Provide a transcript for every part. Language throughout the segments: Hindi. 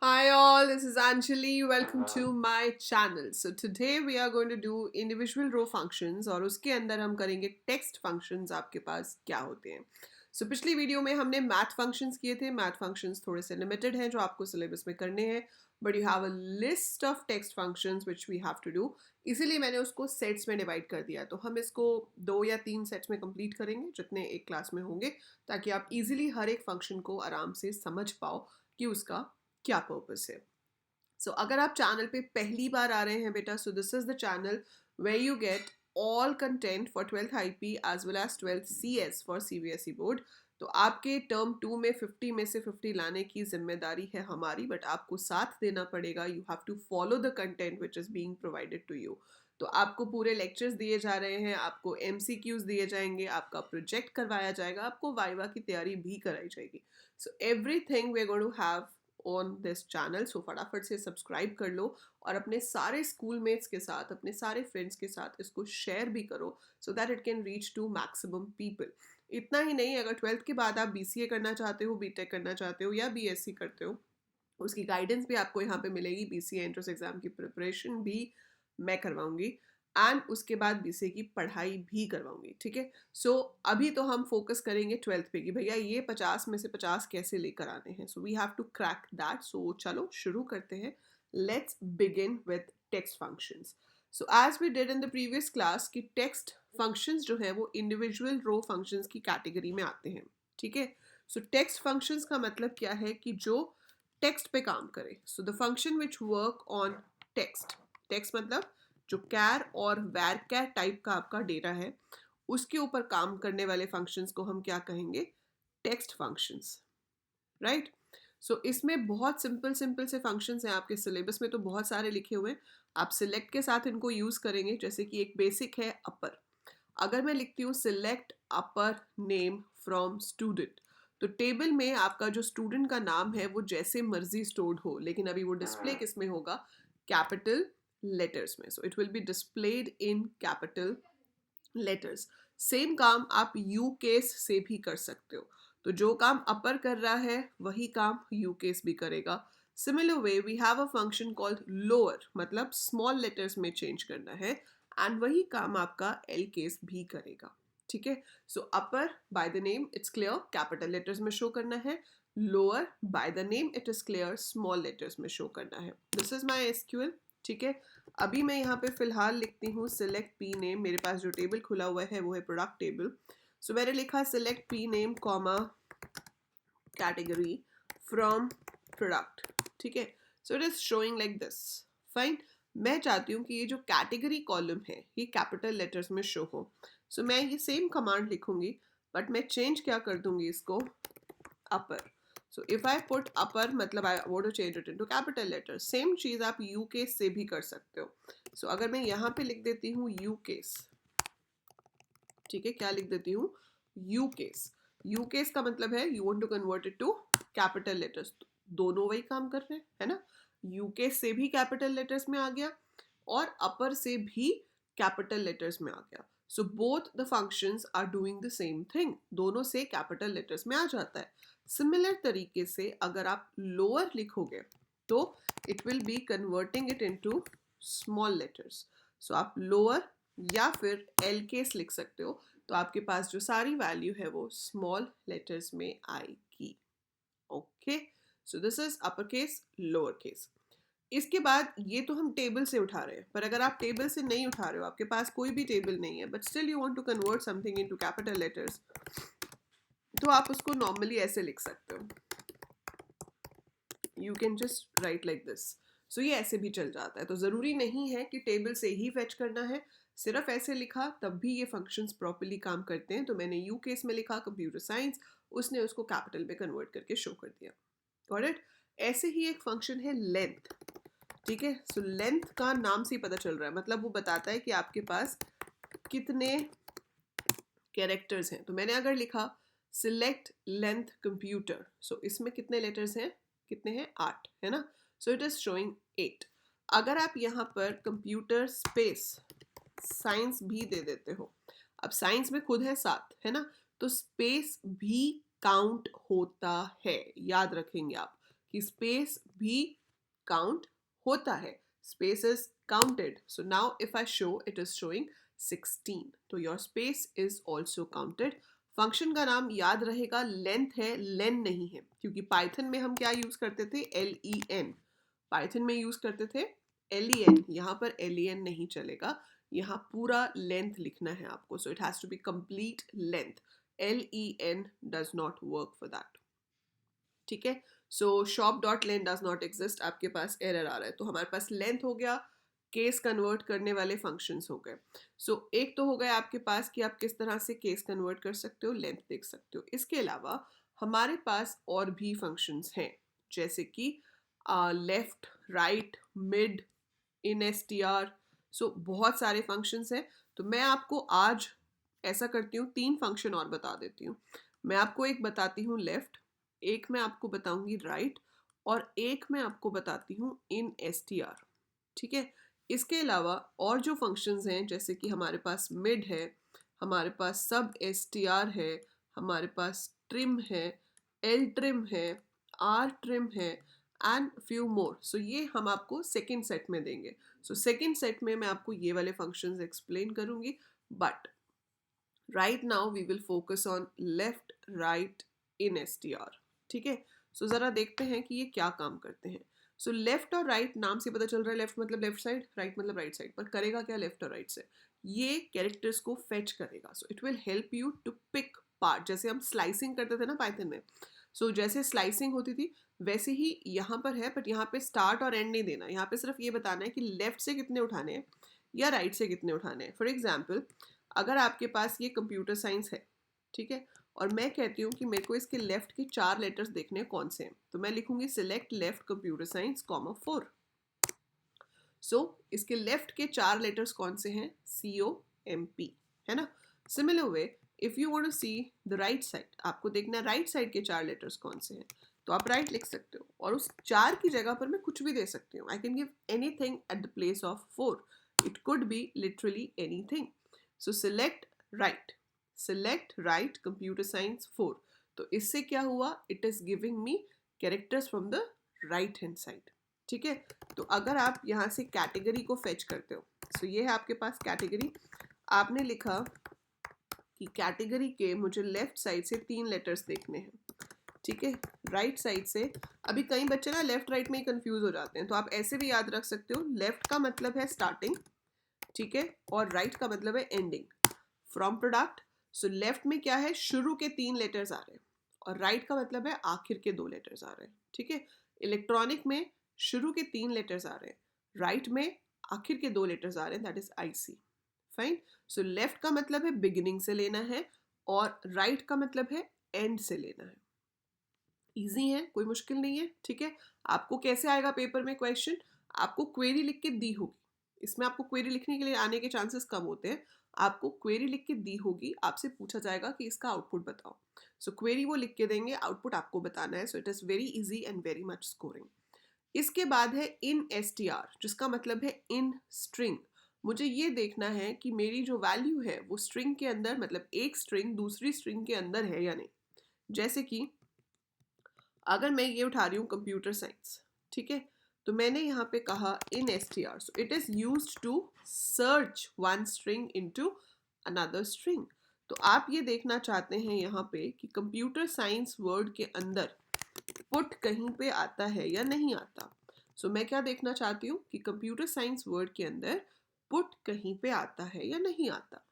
Hi all, this is Anjali. Welcome to my channel. So today we are going to do individual row functions और उसके अंदर हम करेंगे text functions आपके पास क्या होते हैं. So पिछली वीडियो में हमने math functions किए थे. Math functions थोड़े से limited हैं जो आपको syllabus में करने हैं. But you have a list of text functions which we have to do. इसीलिए मैंने उसको sets में divide कर दिया. तो हम इसको 2 या 3 sets में complete करेंगे जितने एक क्लास में होंगे ताकि आप easily हर एक function को आराम से समझ पाओ कि उसका क्या पर्पस है. सो अगर आप चैनल पे पहली बार आ रहे हैं बेटा, so this is the channel where you get all content for 12th IP as well as 12th CS for CBSE board. तो आपके टर्म 2 में 50 में से 50 लाने की जिम्मेदारी है हमारी, बट आपको साथ देना पड़ेगा. You have to follow the content which is being provided to you. तो आपको पूरे लेक्चर्स दिए जा रहे हैं, आपको एमसीक्यूज दिए जाएंगे, आपका प्रोजेक्ट करवाया जाएगा, आपको वाइवा की तैयारी भी कराई जाएगी. So everything we are going to have on this channel. So फटाफट से सब्सक्राइब कर लो और अपने सारे स्कूल मेट्स के साथ, अपने सारे फ्रेंड्स के साथ इसको शेयर भी करो so that it can reach to maximum people. इतना ही नहीं, अगर 12th के बाद आप बीसीए करना चाहते हो, बीटेक करना चाहते हो या बीएससी करते हो, उसकी गाइडेंस भी आपको यहाँ पे मिलेगी. बीसीए एंट्रेंस एग्जाम की प्रिपरेशन भी मैं करवाऊंगी एंड उसके बाद बीसीए की पढ़ाई भी करवाऊंगी. ठीक है. सो अभी तो हम फोकस करेंगे 12th पे कि भैया ये 50 में से 50 कैसे लेकर आने हैं. So we have to crack that. So चलो शुरू करते हैं. Let's begin with text functions. So as we did in the previous class कि टेक्स्ट फंक्शंस जो है वो इंडिविजुअल रो फंक्शंस की कैटेगरी में आते हैं. ठीक है. सो टेक्स्ट फंक्शंस का मतलब क्या है कि जो टेक्स्ट पे काम करे. So the function which work on text. Text मतलब जो कैर और वैर कैर टाइप का आपका डेटा है उसके ऊपर काम करने वाले फंक्शंस को हम क्या कहेंगे? Text functions. राइट. सो इसमें बहुत सिंपल सिंपल से फंक्शंस हैं. आपके सिलेबस में तो बहुत सारे लिखे हुए हैं. आप सिलेक्ट के साथ इनको यूज करेंगे. जैसे कि एक बेसिक है अपर. अगर मैं लिखती हूँ select upper name from student, तो टेबल में आपका जो स्टूडेंट का नाम है वो जैसे मर्जी स्टोर्ड हो, लेकिन अभी वो डिस्प्ले किस में होगा? कैपिटल लेटर्स में. सो it will be displayed in capital letters. Same काम आप यू केस से भी कर सकते हो. तो जो काम अपर कर रहा है वही काम यू केस भी करेगा. Similar way we have a function called lower, मतलब स्मॉल लेटर्स में चेंज करना है एंड वही काम आपका एल केस भी करेगा. ठीक है. So upper by the name it's clear capital letters में शो करना है. Lower by the name it is clear small letters में शो करना है. This is my SQL. ठीक है. अभी मैं यहाँ पे फिलहाल लिखती हूँ सिलेक्ट पी नेम. मेरे पास जो टेबल खुला हुआ है वो है प्रोडक्ट टेबल. सो मैंने लिखा select P name comma category from product. ठीक है. सो it is showing like this. Fine. मैं चाहती हूँ कि ये जो कैटेगरी कॉलम है ये कैपिटल लेटर्स में शो हो. सो मैं ये सेम कमांड लिखूंगी बट मैं चेंज क्या कर दूंगी इसको? अपर. So if I put upper मतलब I want to change it into capital letters. Same चीज आप U केस से भी कर सकते हो. So अगर मैं यहाँ पे लिख देती हूँ U केस. ठीक है. क्या लिख देती हूँ? U case. U केस का मतलब है you want to convert it to capital letters. दोनों वही काम कर रहे हैं, है ना? U केस से भी कैपिटल लेटर्स में आ गया और अपर से भी कैपिटल लेटर्स में आ गया. So both the functions are doing the same thing. दोनों से कैपिटल लेटर्स में आ जाता है. सिमिलर तरीके से अगर आप लोअर लिखोगे तो it will be converting it into small letters. So आप लोअर या फिर एल केस लिख सकते हो. तो आपके पास जो सारी वैल्यू है वो स्मॉल लेटर्स में आएगी. Okay. So this is upper case lower case. इसके बाद ये तो हम टेबल से उठा रहे हैं, पर अगर आप टेबल से नहीं उठा रहे हो, आपके पास कोई भी टेबल नहीं है, but still you want to convert something into capital letters, तो आप उसको नॉर्मली ऐसे लिख सकते हो. You can just write like this. So ये ऐसे भी चल जाता है. तो ज़रूरी नहीं है कि टेबल से ही फैच करना है. सिर्फ ऐसे लिखा तब भी ये फंक्शंस प्रॉपर्ली काम करते हैं. तो मैंने यू केस में लिखा कंप्यूटर साइंस, उसने उसको कैपिटल में कन्वर्ट करके शो कर दिया. Got it. ऐसे ही एक फंक्शन है लेंथ. ठीक है. सो लेंथ का नाम से ही पता चल रहा है, मतलब वो बताता है कि आपके पास कितने कैरेक्टर्स हैं. तो मैंने अगर लिखा सिलेक्ट लेंथ कंप्यूटर, सो इसमें कितने लेटर्स हैं? कितने हैं? 8, है ना. सो इट इज शोइंग 8. अगर आप यहाँ पर कंप्यूटर स्पेस साइंस भी दे देते हो, अब साइंस में खुद है 7, है ना, तो स्पेस भी काउंट होता है. याद रखेंगे आप कि स्पेस भी काउंट होता है, space is counted. So now if I show, it is showing 16. तो your space is also counted. Function का नाम याद रहेगा, लेंथ है, लेन नहीं है, क्योंकि पाइथन में हम क्या यूज करते थे, len. पाइथन में यूज करते थे len. यहाँ पर len नहीं चलेगा, यहाँ पूरा लेंथ लिखना है आपको. So it has to be complete length. len does not work for that. ठीक है. So shop dot len does not exist. आपके पास एरर आ रहा है. तो हमारे पास लेंथ हो गया, केस कन्वर्ट करने वाले फंक्शंस हो गए. सो एक तो हो गया आपके पास कि आप किस तरह से केस कन्वर्ट कर सकते हो, लेंथ देख सकते हो. इसके अलावा हमारे पास और भी फंक्शंस हैं, जैसे कि left, right, mid, in S T are. सो बहुत सारे फंक्शंस हैं. तो मैं आपको आज ऐसा करती हूँ, 3 फंक्शन और बता देती हूँ. मैं आपको एक बताती हूँ लेफ्ट, एक मैं आपको बताऊंगी राइट, और एक मैं आपको बताती हूँ इन एस टी आर. ठीक है. इसके अलावा और जो फंक्शंस हैं, जैसे कि हमारे पास मिड है, हमारे पास सब एस टी आर है, हमारे पास ट्रिम है, एल ट्रिम है, आर ट्रिम है, एंड फ्यू मोर. सो ये हम आपको सेकेंड सेट में देंगे. सो सेकेंड सेट में मैं आपको ये वाले फंक्शंस एक्सप्लेन करूंगी. But right now we will focus on left, right, in S T R. ठीक है. सो ज़रा देखते हैं कि ये क्या काम करते हैं. सो लेफ्ट और राइट नाम से पता चल रहा है, लेफ्ट मतलब लेफ्ट साइड, राइट मतलब राइट साइड. पर करेगा क्या लेफ्ट और राइट से, ये कैरेक्टर्स को फेच करेगा. So it will help you to pick part. जैसे हम स्लाइसिंग करते थे ना पाइथन में, सो जैसे स्लाइसिंग होती थी वैसे ही यहाँ पर है. बट यहाँ पे स्टार्ट और एंड नहीं देना, यहाँ पे सिर्फ ये बताना है कि लेफ्ट से कितने उठाने हैं या राइट से कितने उठाने हैं. फॉर एग्जाम्पल, अगर आपके पास ये कंप्यूटर साइंस है, ठीक है, और मैं कहती हूँ कि मेरे को इसके लेफ्ट के 4 लेटर्स देखने हैं कौन से हैं, तो मैं लिखूंगी सिलेक्ट लेफ्ट कंप्यूटर साइंस, (4). सो इसके लेफ्ट के 4 लेटर्स कौन से हैं, COMP, है ना. Similar way, if you want to see the right side, आपको देखना राइट साइड के 4 लेटर्स कौन से हैं, तो आप राइट लिख सकते हो, और उस 4 की जगह पर मैं कुछ भी दे सकती हूँ. I can give anything at the place of 4. It could be literally anything. So select right computer science 4. तो इससे क्या हुआ, it is giving me characters from the right hand side. ठीक है. तो अगर आप यहाँ से कैटेगरी को फेच करते हो, सो ये है आपके पास कैटेगरी. आपने लिखा कि कैटेगरी के मुझे लेफ्ट साइड से 3 लेटर्स देखने हैं. ठीक है. राइट साइड से, अभी कई बच्चे ना लेफ्ट राइट में ही कंफ्यूज हो जाते हैं, तो आप ऐसे भी याद रख सकते हो, लेफ्ट का मतलब है स्टार्टिंग, ठीक है, और राइट का मतलब है ending. From product, so left में क्या है, शुरू के 3 लेटर्स आ रहे हैं, और राइट का मतलब है आखिर के 2 लेटर्स आ रहे हैं. ठीक है. इलेक्ट्रॉनिक में शुरू के 3 लेटर्स आ रहे हैं, राइट में आखिर के 2 लेटर्स आ रहे हैं, that is IC. Fine. So left का मतलब है बिगिनिंग से लेना है, और राइट का मतलब है एंड से लेना है. इजी है, कोई मुश्किल नहीं है. ठीक है. आपको कैसे आएगा पेपर में क्वेश्चन, आपको क्वेरी लिख के दी होगी. इसमें आपको क्वेरी लिखने के लिए आने के चांसेस कम होते हैं. आपको क्वेरी लिख के दी होगी, आपसे पूछा जाएगा कि इसका आउटपुट बताओ. सो क्वेरी वो लिख के देंगे, आउटपुट आपको बताना है. So it is very easy and very much scoring. इसके बाद है इन STR, जिसका मतलब है इन स्ट्रिंग. मुझे ये देखना है कि मेरी जो वैल्यू है वो स्ट्रिंग के अंदर, मतलब एक स्ट्रिंग दूसरी स्ट्रिंग के अंदर है या नहीं. जैसे कि अगर मैं ये उठा रही हूँ कंप्यूटर साइंस, ठीक है, तो मैंने यहाँ पे कहा in STR. So it is used to search one string into another string. तो आप ये देखना चाहते हैं यहाँ पे कि कंप्यूटर साइंस वर्ड के अंदर पुट कहीं पे आता है या नहीं आता. सो मैं क्या देखना चाहती हूँ कि कंप्यूटर साइंस वर्ड के अंदर पुट कहीं पे आता है या नहीं आता.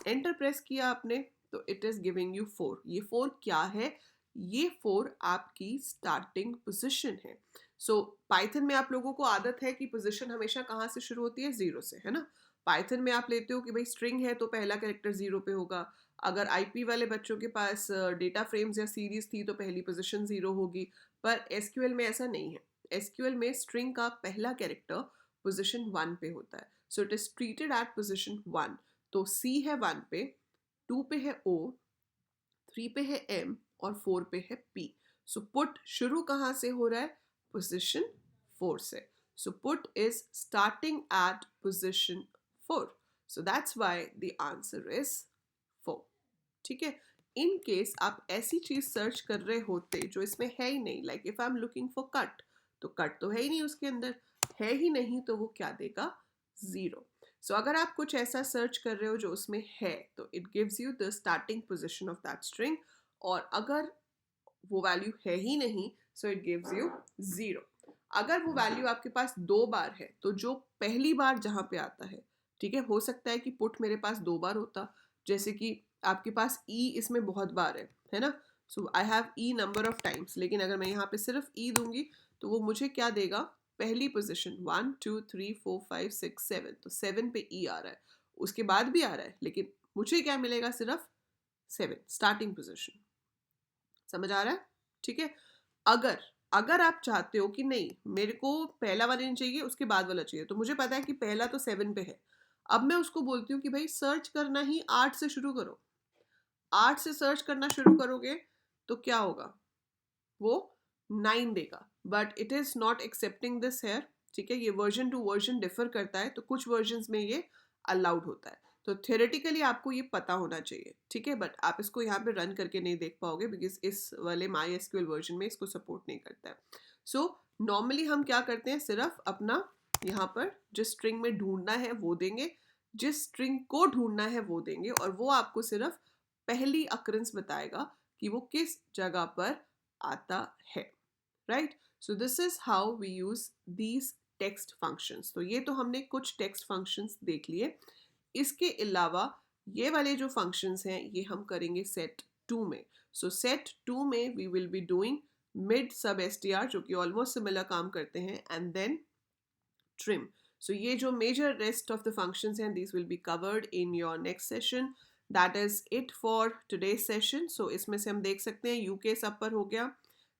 एंटर प्रेस किया आपने, तो इट इज गिविंग यू 4. ये 4 क्या है, ये 4 आपकी स्टार्टिंग पोजीशन है. सो पाइथन में आप लोगों को आदत है कि पोजीशन हमेशा कहाँ से शुरू होती है, 0 से, है ना. पाइथन में आप लेते हो कि भाई स्ट्रिंग है तो पहला कैरेक्टर 0 पे होगा. अगर IP वाले बच्चों के पास डेटा फ्रेम्स या सीरीज थी तो पहली पोजीशन 0 होगी. पर SQL में ऐसा नहीं है. SQL में स्ट्रिंग का पहला कैरेक्टर पोजीशन 1 पे होता है. सो it is treated at position 1. तो C है 1 पे, 2 पे है O, 3 पे है M, और 4 पे है P. सो पुट शुरू कहाँ से हो रहा है, पोजीशन 4 से. So put is starting at position 4. So that's why the answer is 4. ठीक है. इन केस आप ऐसी चीज सर्च कर रहे होते जो इसमें है ही नहीं, like if I am looking for cut, तो कट तो है ही नहीं उसके अंदर, है ही नहीं, तो वो क्या देगा, 0। सो अगर आप कुछ ऐसा सर्च कर रहे हो जो उसमें है, तो it gives you the starting position of that string, और अगर वो वैल्यू है ही नहीं, सो इट गिव्स यू 0। अगर वो वैल्यू आपके पास 2 बार है, तो जो पहली बार जहां पे आता है, ठीक है, हो सकता है कि पुट मेरे पास 2 बार होता, जैसे कि आपके पास ई इसमें बहुत बार है ना, so I have e number of times, लेकिन अगर मैं यहाँ पे सिर्फ ई दूंगी तो वो मुझे क्या देगा, पहली पोजिशन 1 2 3 4 5 6 7, तो 7 पे ई आ रहा है, उसके बाद भी आ रहा है, लेकिन मुझे क्या मिलेगा, सिर्फ 7 स्टार्टिंग पोजिशन। समझ आ रहा है, ठीक है। अगर अगर आप चाहते हो कि नहीं मेरे को पहला वाला नहीं चाहिए, उसके बाद वाला चाहिए, तो मुझे पता है कि पहला तो 7 पे है, अब मैं उसको बोलती हूँ कि भाई सर्च करना ही 8 से शुरू करो, 8 से सर्च करना शुरू करोगे तो क्या होगा, वो 9 देगा, but it is not accepting this here, ठीक है, ये वर्जन टू वर्जन डिफर करता है, तो कुछ वर्जन में ये अलाउड होता है, तो थियोरेटिकली आपको ये पता होना चाहिए, ठीक है, बट आप इसको यहाँ पे रन करके नहीं देख पाओगे बिकॉज इस वाले माई एसक्यूएल वर्जन में इसको सपोर्ट नहीं करता है। सो नॉर्मली हम क्या करते हैं, सिर्फ अपना यहाँ पर जिस स्ट्रिंग में ढूंढना है वो देंगे, जिस स्ट्रिंग को ढूंढना है वो देंगे, और वो आपको सिर्फ पहली अक्रेंस बताएगा कि वो किस जगह पर आता है, right. So this is how we use these text functions. तो ये तो हमने कुछ टेक्स्ट फंक्शंस देख लिए, इसके अलावा ये वाले जो फंक्शंस हैं ये हम करेंगे सेट 2 में। सो सेट 2 में we will be doing mid sub str, जो कि ऑलमोस्ट सिमिलर काम करते हैं, एंड देन ट्रिम। सो ये जो major rest of the functions हैं, this will be covered in your next session. That is it for today session. So इसमें से हम देख सकते हैं यू केस अपर हो गया,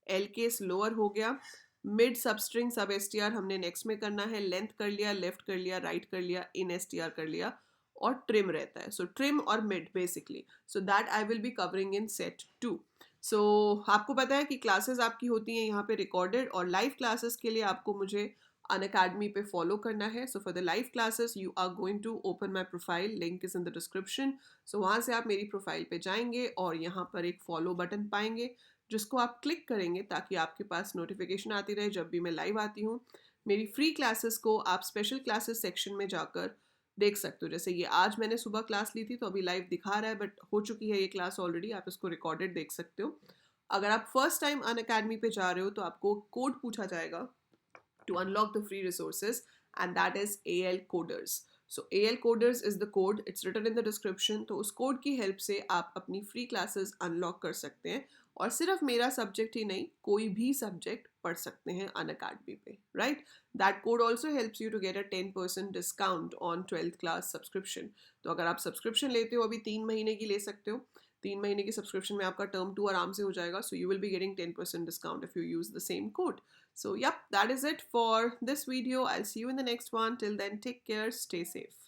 एल केस लोअर हो गया, मिड सबस्ट्रिंग सब str हमने नेक्स्ट में करना है, लेंथ कर लिया, लेफ्ट कर लिया, राइट कर लिया, इन str कर लिया, और ट्रिम रहता है, सो ट्रिम और mid basically. So that I will be covering in set 2। सो आपको पता है कि क्लासेस आपकी होती हैं यहाँ पे रिकॉर्डेड, और लाइव क्लासेस के लिए आपको मुझे अनअकैडमी पे फॉलो करना है। So for the live classes you are going to open my profile, link is in the description. So वहाँ से आप मेरी प्रोफाइल पे जाएंगे और यहाँ पर एक फॉलो बटन पाएंगे, जिसको आप क्लिक करेंगे ताकि आपके पास नोटिफिकेशन आती रहे जब भी मैं लाइव आती हूँ। मेरी फ्री क्लासेस को आप स्पेशल क्लासेस सेक्शन में जाकर देख सकते हो, जैसे ये आज मैंने सुबह क्लास ली थी तो अभी लाइव दिखा रहा है, बट हो चुकी है ये क्लास ऑलरेडी, आप इसको रिकॉर्डेड देख सकते हो। अगर आप फर्स्ट टाइम अनअकैडमी पे जा रहे हो तो आपको कोड पूछा जाएगा to unlock the free resources, and that is AL Coders. So AL Coders is the code, it's written in the description। तो उस कोड की हेल्प से आप अपनी फ्री क्लासेस अनलॉक कर सकते हैं, और सिर्फ मेरा सब्जेक्ट ही नहीं कोई भी सब्जेक्ट पढ़ सकते हैं अनअकैडमी पे, right. That code also helps you to get a 10% discount on 12th class subscription. तो अगर आप सब्सक्रिप्शन लेते हो, अभी 3 महीने की ले सकते हो, 3 महीने की सब्सक्रिप्शन में आपका टर्म 2 आराम से हो जाएगा, so you will be getting 10% discount if you use the same code. So, yep, that is it for this video. I'll see you in the next one. Till then, take care, stay safe.